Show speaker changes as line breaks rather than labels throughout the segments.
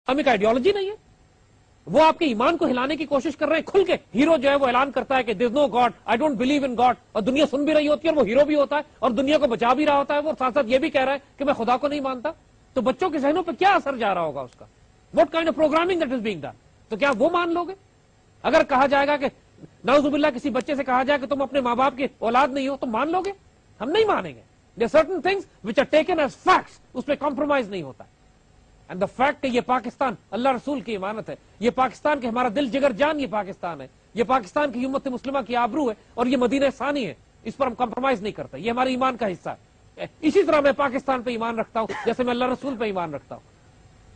Islamic ideology نہیں ہے. وہ آپ کے ایمان کو ہلانے کی کوشش کر رہے ہیں کھل کے. ہیرو جو ہے وہ اعلان کرتا ہے کہ there is no God, I don't believe in God, اور دنیا سن بھی رہی ہوتی ہے اور وہ ہیرو بھی ہوتا ہے اور دنیا کو بچا بھی رہا ہوتا ہے. وہ ساتھ ساتھ یہ بھی کہہ رہا ہے کہ میں خدا کو نہیں مانتا. تو بچوں کے ذہنوں پہ کیا اثر جا رہا ہوگا اس کا؟ What kind of programming that is being done. تو کیا وہ مان لو گے؟ اگر کہا جائے گا کہ نعوذ باللہ کسی بچے سے کہا جائے کہ تم اپنے ماں باپ کی اولاد نہیں ہو, تو مان لو گے؟ ہم نہیں مانیں گے. There are certain things which are taken as facts, اس پہ کمپرومائز نہیں ہوتا. اینڈ دا فیکٹ کہ یہ پاکستان اللہ رسول کی امانت ہے, یہ پاکستان کے ہمارا دل جگر جان یہ پاکستان ہے, یہ پاکستان کی امت مسلمہ کی آبرو ہے, اور یہ مدینہ ثانی ہے, اس پر ہم کمپرومائز نہیں کرتے. یہ ہمارے ایمان کا حصہ ہے. اسی طرح میں پاکستان پہ ایمان رکھتا ہوں جیسے میں اللہ رسول پہ ایمان رکھتا ہوں,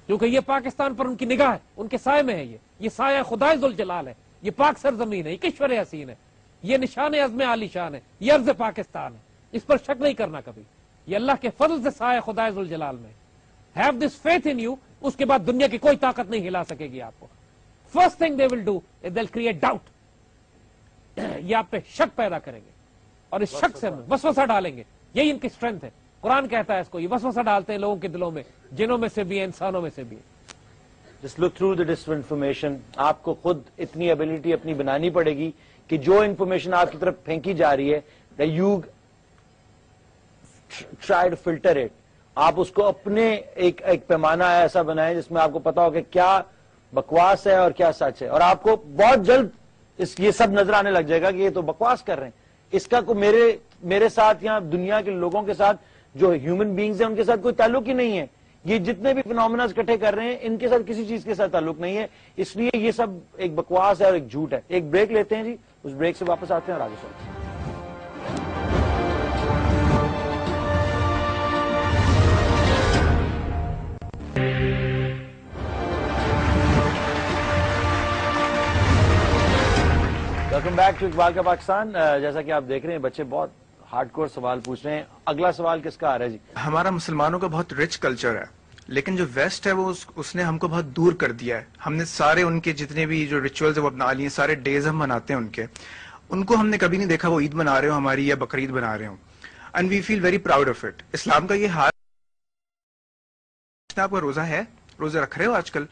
کیونکہ یہ پاکستان پر ان کی نگاہ ہے, ان کے سائے میں ہے. یہ سایہ خدائے ذوالجلال ہے, یہ پاک سرزمین ہے, یہ کشور حسین ہے, یہ نشان عزم عالی شان ہے, یہ ارض پاکستان ہے. اس پر شک نہیں کرنا کبھی. یہ اللہ کے فضل سے سایہ خدائے ذوالجلال میں. Have this faith in you. اس کے بعد دنیا کی کوئی طاقت نہیں ہلا سکے گی آپ کو. First thing they will do they will create doubt. یہ آپ پہ شک پیدا کریں گے اور اس شک سے وسوسہ ڈالیں گے. یہی ان کی اسٹرینتھ ہے. قرآن کہتا ہے اس کو, یہ وسوسہ ڈالتے ہیں لوگوں کے دلوں میں, جنوں میں سے بھی انسانوں میں سے بھی.
Just look through the disinformation. آپ کو خود اتنی ایبلٹی اپنی بنانی پڑے گی کہ جو انفارمیشن آپ کی طرف پھینکی جا رہی ہے you try to filter it. آپ اس کو اپنے ایک پیمانہ ایسا بنائیں جس میں آپ کو پتا ہو کہ کیا بکواس ہے اور کیا سچ ہے, اور آپ کو بہت جلد یہ سب نظر آنے لگ جائے گا کہ یہ تو بکواس کر رہے ہیں. اس کا کوئی میرے ساتھ یا دنیا کے لوگوں کے ساتھ جو ہیومن بینگز ہیں ان کے ساتھ کوئی تعلق ہی نہیں ہے. یہ جتنے بھی فینومیناز اکٹھے کر رہے ہیں ان کے ساتھ کسی چیز کے ساتھ تعلق نہیں ہے. اس لیے یہ سب ایک بکواس ہے اور ایک جھوٹ ہے. ایک بریک لیتے ہیں جی, اس بریک سے واپس آتے ہیں اور آگے چلتے ہیں. ویلکم بیک ٹو اقبال کا پاکستان. جیسا کہ آپ دیکھ رہے ہیں بچے بہت ہارڈ کور سوال پوچھ رہے ہیں. اگلا سوال کس کا آ رہا ہے جی؟
ہمارا مسلمانوں کا بہت رچ کلچر ہے, لیکن جو ویسٹ ہے وہ اس نے ہم کو بہت دور کر دیا ہے. ہم نے سارے ان کے جتنے بھی جو ریچولز وہ اپنا لیے, سارے ڈیز ہم مناتے ہیں ان کو ہم نے کبھی نہیں دیکھا وہ عید منا رہے ہو ہماری یا بقرعید بنا رہے ہوں. And we feel very proud of it. اسلام کا یہ حال, آپ کا روزہ ہے, روزہ رکھ رہے ہو آج کل,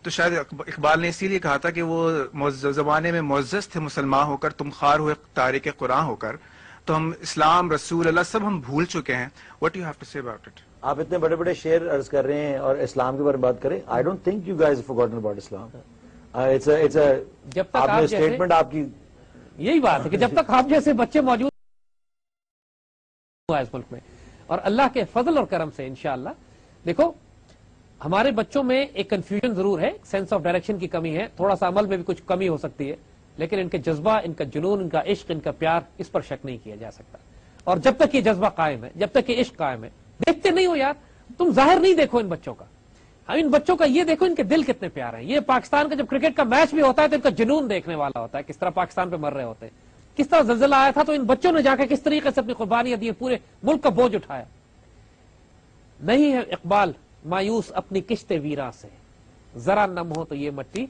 تو شاید اقبال نے اسی لیے کہا تھا کہ وہ زمانے میں معزز تھے مسلمان ہو کر, تم خوار ہوئے تارک قرآن ہو کر. تو ہم اسلام, رسول اللہ سب ہم بھول چکے ہیں. واٹ یو ہیو ٹو سے اباؤٹ اٹ؟
آپ اتنے بڑے بڑے شعر عرض کر رہے ہیں اور اسلام کے بارے میں بات کریں. I don't think you guys forgotten about Islam.
جب تک آپ
اسٹیٹمنٹ آپ کی
یہی بات ہے کہ جب تک آپ جیسے بچے موجود اس ملک میں, اور اللہ کے فضل اور کرم سے انشاءاللہ, دیکھو ہمارے بچوں میں ایک کنفیوژن ضرور ہے, سینس آف ڈائریکشن کی کمی ہے, تھوڑا سا عمل میں بھی کچھ کمی ہو سکتی ہے, لیکن ان کے جذبہ, ان کا جنون, ان کا عشق, ان کا پیار, اس پر شک نہیں کیا جا سکتا. اور جب تک یہ جذبہ قائم ہے, جب تک یہ عشق قائم ہے, دیکھتے نہیں ہو یار, تم ظاہر نہیں دیکھو ان بچوں کا, ان بچوں کا یہ دیکھو ان کے دل کتنے پیارے ہیں. یہ پاکستان کا جب کرکٹ کا میچ بھی ہوتا ہے تو ان کا جنون دیکھنے والا ہوتا ہے, کس طرح پاکستان پہ مر رہے ہوتے ہیں, کس طرح زلزلہ آیا تھا تو ان بچوں نے جا کے کس طریقے سے اپنی قربانیاں دی, پورے ملک کا بوجھ اٹھایا. نہیں ہے اقبال مایوس اپنی کشت ویراں سے, ذرا نم ہو تو یہ مٹی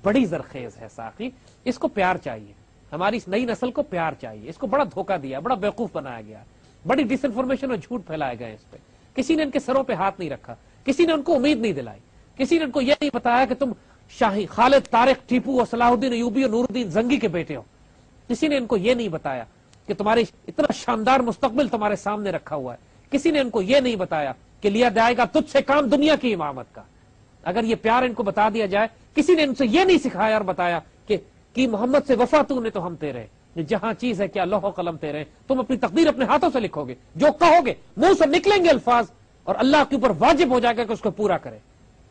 بڑی زرخیز ہے ساقی. اس کو پیار چاہیے, ہماری اس نئی نسل کو پیار چاہیے. اس کو بڑا دھوکہ دیا, بڑا بیوقوف بنایا گیا, بڑی ڈس انفارمیشن اور جھوٹ پھیلائے گئے اس پہ. کسی نے ان کے سروں پہ ہاتھ نہیں رکھا, کسی نے ان کو امید نہیں دلائی, کسی نے ان کو یہ نہیں بتایا کہ تم شاہی خالد, طارق ٹیپو اور صلاح الدین ایوبی اور نور الدین زنگی کے بیٹے ہو. کسی نے ان کو یہ نہیں بتایا کہ تمہاری اتنا شاندار مستقبل تمہارے سامنے رکھا ہوا ہے. کسی نے ان کو یہ نہیں بتایا کہ لیا جائے گا تجھ سے کام دنیا کی امامت کا. اگر یہ پیار ان کو بتا دیا جائے, کسی نے ان سے یہ نہیں سکھایا اور بتایا کہ محمد سے وفا تو نے تو ہم تیرے, جہاں چیز ہے کیا لوح و قلم تیرے, تم اپنی تقدیر اپنے ہاتھوں سے لکھو گے, جو کہو گے منہ سے نکلیں گے الفاظ, اور اللہ کے اوپر واجب ہو جائے گا کہ اس کو پورا کرے.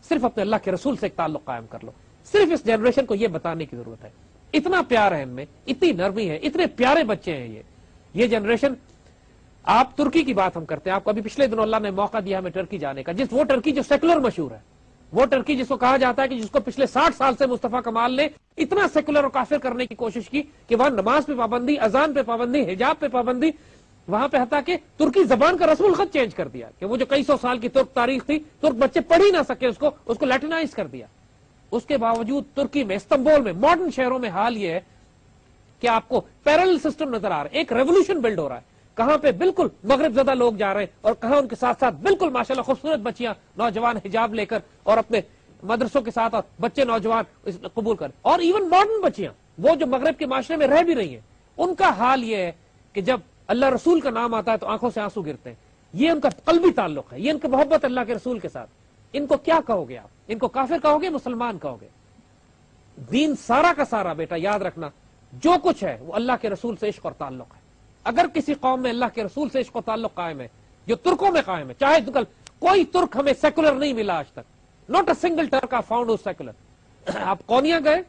صرف اپنے اللہ کے رسول سے ایک تعلق قائم کر لو. صرف اس جنریشن کو یہ بتانے کی ضرورت ہے. اتنا پیار ہے ان میں, اتنی نرمی ہے, اتنے پیارے بچے ہیں یہ جنریشن. آپ ترکی کی بات ہم کرتے ہیں, آپ کو ابھی پچھلے دنوں اللہ نے موقع دیا ہمیں ٹرکی جانے کا, وہ ٹرکی جو سیکولر مشہور ہے, وہ ٹرکی جس کو کہا جاتا ہے کہ جس کو پچھلے 60 سال سے مصطفیٰ کمال نے اتنا سیکولر اور کافر کرنے کی کوشش کی کہ وہاں نماز پہ پابندی, اذان پہ پابندی, حجاب پہ پابندی, وہاں پہ حتیٰ کہ ترکی زبان کا رسم الخط چینج کر دیا, کہ وہ جو کئی سو سال کی ترک تاریخ تھی, ترک بچے پڑھ ہی نہ سکے اس کو لیٹنائز کر دیا. اس کے باوجود ترکی میں, استنبول میں, ماڈرن شہروں میں حال یہ ہے کہ آپ کو پیرل سسٹم نظر آ رہا ہے, ایک ریولوشن بلڈ ہو رہا ہے. کہاں پہ بالکل مغرب زدہ لوگ جا رہے ہیں, اور کہاں ان کے ساتھ ساتھ بالکل ماشاءاللہ خوبصورت بچیاں, نوجوان حجاب لے کر اور اپنے مدرسوں کے ساتھ اور بچے نوجوان قبول کریں. اور ایون ماڈرن بچیاں وہ جو مغرب کے معاشرے میں رہ بھی رہی ہیں, ان کا حال یہ ہے کہ جب اللہ رسول کا نام آتا ہے تو آنکھوں سے آنسو گرتے ہیں. یہ ان کا قلبی تعلق ہے, یہ ان کی محبت اللہ کے رسول کے ساتھ. ان کو کیا کہو گے آپ؟ ان کو کافر کہو گے, مسلمان کہو گے؟ دین سارا کا سارا بیٹا یاد رکھنا جو کچھ ہے وہ اللہ کے رسول سے عشق اور تعلق ہے. اگر کسی قوم میں اللہ کے رسول سے عشق و تعلق قائم ہے, جو ترکوں میں قائم ہے, چاہے کوئی ترک ہمیں سیکولر نہیں ملا آج تک, not a single trick of found secular. آپ کونیا گئے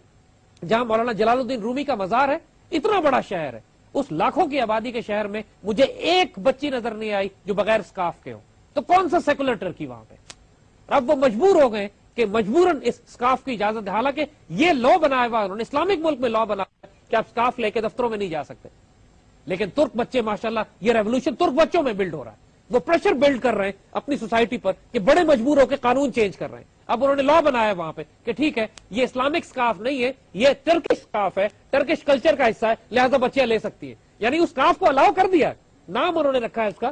جہاں مولانا جلال الدین رومی کا مزار ہے, اتنا بڑا شہر ہے, اس لاکھوں کی آبادی کے شہر میں مجھے ایک بچی نظر نہیں آئی جو بغیر سکارف کے ہو. تو کون سا سیکولر ٹرکی وہاں پہ؟ اب وہ مجبور ہو گئے کہ مجبوراً اس سکارف کی اجازت, حالانکہ یہ لا بنایا ہوا انہوں نے, اسلامک ملک میں لا بنایا کہ آپ سکارف لے کے دفتروں میں نہیں جا سکتے. لیکن ترک بچے ماشاءاللہ, یہ ریولوشن ترک بچوں میں بلڈ ہو رہا ہے. وہ پریشر بلڈ کر رہے ہیں اپنی سوسائٹی پر کہ بڑے مجبور ہو کے قانون چینج کر رہے ہیں. اب انہوں نے لا بنایا وہاں پہ کہ ٹھیک ہے یہ اسلامک سکارف نہیں ہے, یہ ٹرکش سکارف ہے, ٹرکش کلچر کا حصہ ہے, لہذا بچیاں لے سکتی ہے. یعنی اس سکارف کو الاؤ کر دیا, نام انہوں نے رکھا ہے اس کا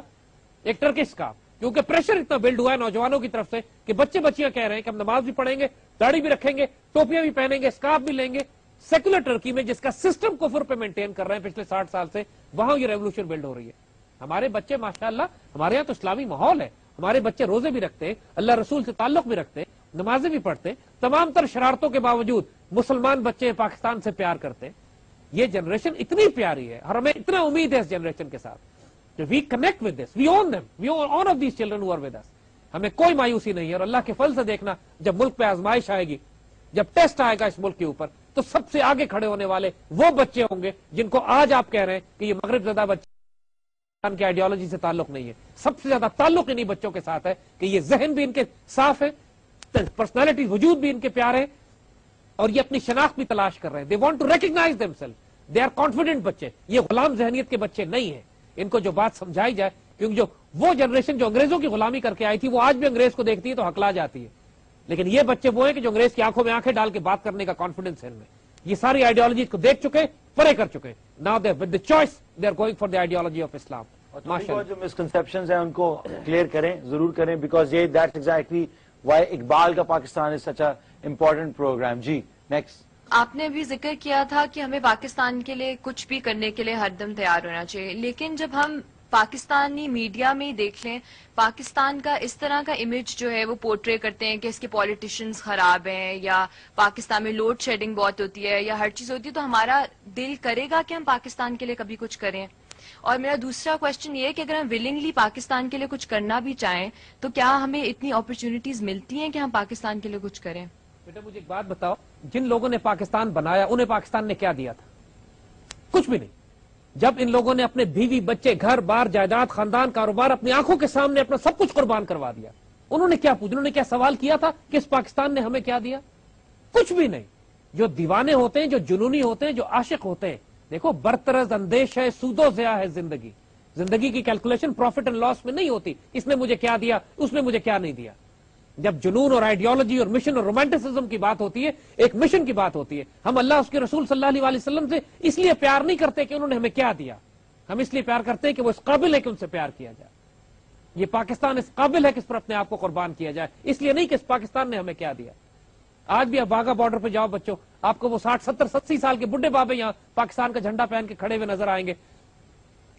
ایک ٹرکش سکارف, کیونکہ پریشر اتنا بلڈ ہوا ہے نوجوانوں کی طرف سے کہ بچے بچیاں کہہ رہے ہیں کہ ہم نماز بھی پڑھیں گے, داڑھی بھی رکھیں گے, ٹوپیاں بھی پہنیں گے, سکارف بھی لیں گے. سیکولر ٹرکی میں جس کا سسٹم کفر پہ مینٹین کر رہے ہیں پچھلے 60 سال سے, وہاں یہ ریولوشن بلڈ ہو رہی ہے. ہمارے بچے ماشاءاللہ, ہمارے یہاں تو اسلامی ماحول ہے, ہمارے بچے روزے بھی رکھتے ہیں, اللہ رسول سے تعلق بھی رکھتے ہیں, نمازیں بھی پڑھتے ہیں, تمام تر شرارتوں کے باوجود مسلمان بچے پاکستان سے پیار کرتے ہیں. یہ جنریشن اتنی پیاری ہے اور ہمیں اتنا امید ہے اس جنریشن کے ساتھ کہ we connect with this, we own them, we own of these children who are with us. ہمیں کوئی مایوسی نہیں ہے. اور اللہ کے فضل سے دیکھنا, جب ملک پہ آزمائش آئے گی, جب ٹیسٹ آئے گا اس ملک کے اوپر, تو سب سے آگے کھڑے ہونے والے وہ بچے ہوں گے جن کو آج آپ کہہ رہے ہیں کہ یہ مغرب زدہ بچے کی آئیڈیالوجی سے تعلق نہیں ہے. سب سے زیادہ تعلق انہی بچوں کے ساتھ ہے کہ یہ ذہن بھی ان کے صاف ہے, پرسنالٹی وجود بھی ان کے پیارے ہیں, اور یہ اپنی شناخت بھی تلاش کر رہے ہیں. They want to recognize them self, they are confident بچے. یہ غلام ذہنیت کے بچے نہیں ہیں. ان کو جو بات سمجھائی جائے, کیونکہ جو وہ جنریشن جو انگریزوں کی غلامی کر کے آئی تھی وہ آج بھی انگریز کو دیکھتی ہے تو ہکلا جاتی ہے, لیکن یہ بچے وہ ہیں کہ جو انگریز کی آنکھوں میں آنکھیں ڈال کے بات کرنے کا کانفیڈنس ہے ان میں. یہ ساری آئیڈیالوجی کو دیکھ چکے, پرے کر چکے. Now they with the choice they are going for the ideology of Islam.
جو مسکنسپشنز ہیں ان کو کلیئر کریں, ضرور کریں, بیکاز یہ دیٹس ایگزیکٹلی وائی اقبال کا Pakistan is such a important programme. جی نیکسٹ. آپ
نے بھی ذکر کیا تھا کہ ہمیں پاکستان کے لیے کچھ بھی کرنے کے لیے ہر دم تیار ہونا چاہیے, لیکن جب ہم پاکستانی میڈیا میں دیکھ لیں, پاکستان کا اس طرح کا امیج جو ہے وہ پورٹری کرتے ہیں کہ اس کے پولیٹیشنز خراب ہیں, یا پاکستان میں لوڈ شیڈنگ بہت ہوتی ہے, یا ہر چیز ہوتی ہے, تو ہمارا دل کرے گا کہ ہم پاکستان کے لیے کبھی کچھ کریں. اور میرا دوسرا کوشچن یہ ہے کہ اگر ہم ولنگلی پاکستان کے لیے کچھ کرنا بھی چاہیں تو کیا ہمیں اتنی اپرچونٹیز ملتی ہیں کہ ہم پاکستان کے لیے کچھ کریں؟
بیٹا مجھے ایک بات بتاؤ, جن لوگوں نے پاکستان بنایا انہیں پاکستان نے کیا دیا تھا؟ کچھ بھی نہیں. جب ان لوگوں نے اپنے بیوی بچے, گھر بار, جائیداد, خاندان, کاروبار اپنی آنکھوں کے سامنے اپنا سب کچھ قربان کروا دیا, انہوں نے کیا پوچھا, انہوں نے کیا سوال کیا تھا کہ اس پاکستان نے ہمیں کیا دیا؟ کچھ بھی نہیں. جو دیوانے ہوتے ہیں, جو جنونی ہوتے ہیں, جو عاشق ہوتے ہیں, دیکھو برطرز اندیش ہے, سود و ضیاء ہے زندگی. زندگی کی کیلکولیشن پروفٹ اینڈ لاس میں نہیں ہوتی, اس نے مجھے کیا دیا, اس نے مجھے کیا نہیں دیا. جب جنون اور آئیڈیالوجی اور مشن اور رومانٹسزم کی بات ہوتی ہے, ایک مشن کی بات ہوتی ہے. ہم اللہ اس کے رسول صلی اللہ علیہ وسلم سے اس لیے پیار نہیں کرتے کہ انہوں نے ہمیں کیا دیا, ہم اس لیے پیار کرتے ہیں کہ وہ اس قابل ہے کہ ان سے پیار کیا جائے. یہ پاکستان اس قابل ہے کہ اس پر اپنے آپ کو قربان کیا جائے, اس لیے نہیں کہ اس پاکستان نے ہمیں کیا دیا. آج بھی آپ واگا بارڈر پہ جاؤ بچوں, آپ کو وہ 60 70 80 سال کے بڈھے بابے یہاں پاکستان کا جھنڈا پہن کے کھڑے ہوئے نظر آئیں گے,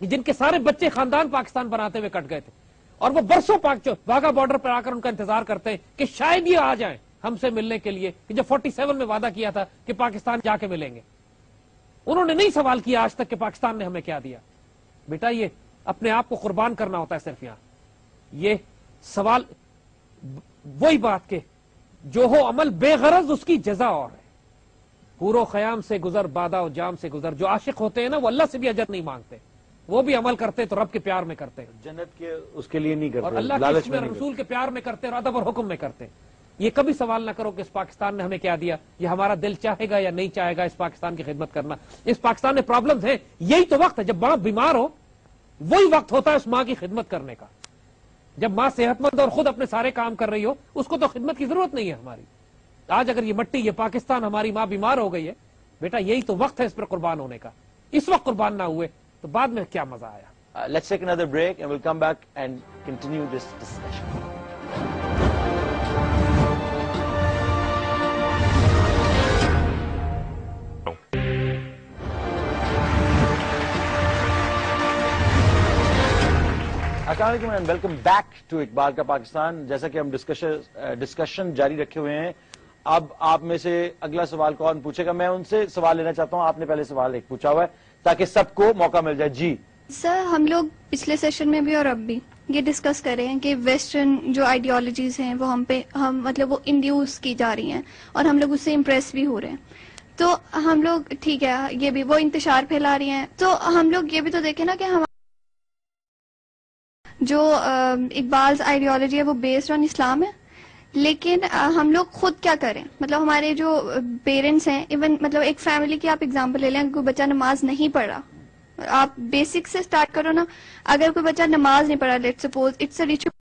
جن کے سارے بچے خاندان پاکستان بناتے ہوئے کٹ گئے تھے, اور وہ برسوں واگا بارڈر پر آ کر ان کا انتظار کرتے ہیں کہ شاید یہ آ جائیں ہم سے ملنے کے لیے, کہ جو 47 میں وعدہ کیا تھا کہ پاکستان جا کے ملیں گے. انہوں نے نہیں سوال کیا آج تک کہ پاکستان نے ہمیں کیا دیا. بیٹا یہ اپنے آپ کو قربان کرنا ہوتا ہے صرف یہاں. یہ سوال وہی بات کہ جو ہو عمل بے غرض اس کی جزا اور ہے. حور و خیام سے گزر, بادہ و جام سے گزر. جو عاشق ہوتے ہیں نا وہ اللہ سے بھی اجر نہیں مانگتے, وہ بھی عمل کرتے تو رب کے پیار میں کرتے,
جنت کے اس کے لیے نہیں کرتے,
اور اللہ کے اسم رسول کے پیار میں کرتے اور ادب اور حکم میں کرتے. یہ کبھی سوال نہ کرو کہ اس پاکستان نے ہمیں کیا دیا, یہ ہمارا دل چاہے گا یا نہیں چاہے گا اس پاکستان کی خدمت کرنا. اس پاکستان میں پرابلمز ہیں, یہی تو وقت ہے جب ماں بیمار ہو, وہی وقت ہوتا ہے اس ماں کی خدمت کرنے کا. جب ماں صحت مند اور خود اپنے سارے کام کر رہی ہو, اس کو تو خدمت کی ضرورت نہیں ہے ہماری. آج اگر یہ مٹی, یہ پاکستان, ہماری ماں بیمار ہو گئی ہے, بیٹا یہی تو وقت ہے اس پر قربان ہونے کا. اس وقت قربان نہ ہوئے تو بعد میں کیا مزہ آیا.
Let's take another break and we'll come back and continue this discussion. السلام علیکم and welcome back to Iqbal کا پاکستان. جیسا کہ ہم ڈسکشن جاری رکھے ہوئے ہیں, اب آپ میں سے اگلا سوال کون پوچھے گا؟ میں ان سے سوال لینا چاہتا ہوں. آپ نے پہلے سوال ایک پوچھا ہوا ہے تاکہ سب کو موقع مل جائے. جی
سر, ہم لوگ پچھلے سیشن میں بھی اور اب بھی یہ ڈسکس کر رہے ہیں کہ ویسٹرن جو آئیڈیالوجیز ہیں وہ ہم مطلب وہ انڈیوس کی جا رہی ہیں اور ہم لوگ اس سے امپریس بھی ہو رہے ہیں. تو ہم لوگ ٹھیک ہے یہ بھی وہ انتشار پھیلا رہی ہیں, تو ہم لوگ یہ بھی تو دیکھیں نا کہ ہم جو اقبال's آئیڈیالوجی ہے وہ بیسڈ آن اسلام ہے, لیکن ہم لوگ خود کیا کریں؟ مطلب ہمارے جو پیرنٹس ہیں, ایون مطلب ایک فیملی کی آپ اگزامپل لے لیں, کوئی بچہ نماز نہیں پڑھ رہا, آپ بیسک سے سٹارٹ کرو نا. اگر کوئی بچہ نماز نہیں پڑھا, let suppose it's a ritual